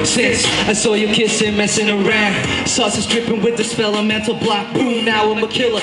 Since I saw you kissing, messing around, sauces dripping with this fella mental block. Boom, now I'm a killer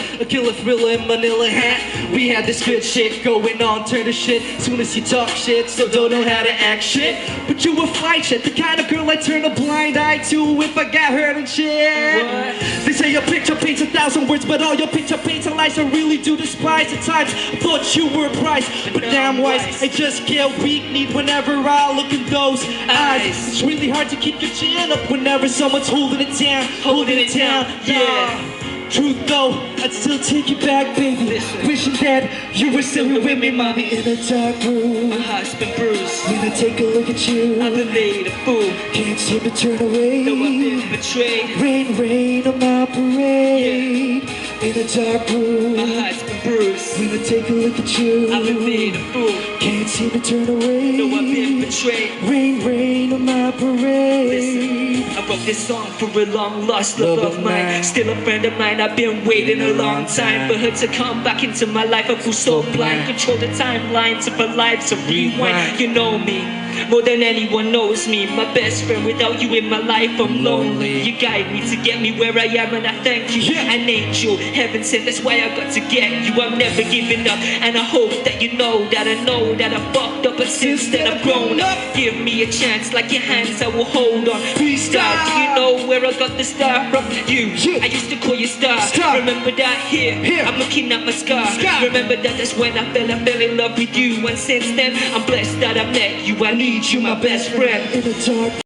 thriller in Manila hat. We had this good shit going on, turn to shit soon as you talk shit, so don't know how to act shit. But you were fine shit, the kind of girl I turn a blind eye to if I got hurt and shit. What? They say your picture paints 1,000 words, but all your picture paints are lies. I really do despise. At times I thought you were a prize, but now I'm wise. I just get weak-kneed whenever I look in those eyes. It's really hard to keep your chin up whenever someone's holding it down, yeah. Truth though, I'd still take you back, baby. Listen. Wishing that you were still here with me, mommy. In a dark room, my heart's been bruised. When I take a look at you, I've been made a fool. Can't seem to turn away. Though I've been betrayed. Rain, rain on my parade. Yeah. In a dark room, my heart's been bruised. When I take a look at you, I've been made a fool. Can't seem to turn away. Though I've been betrayed. Rain, rain on my parade. Listen, I wrote this song for a long lost love of mine. Still a friend of mine. I've been waiting a long time for her to come back into my life. I feel so blind, control the timelines of her life, so rewind. You know me more than anyone knows me. My best friend, without you in my life, I'm lonely. You guide me to get me where I am, and I thank you. An angel, heaven sent, that's why I got to get you. I'm never giving up, and I hope that you know that I fucked up, but since then I've grown up. Give me a chance, like your hands I will hold on. Please start, do you know where I got the star from? You, I used to call you star. Remember that here, I'm looking at my scar. Remember that that's when I fell in love with you. And since then, I'm blessed that I met you. I need you, my best friend. In the dark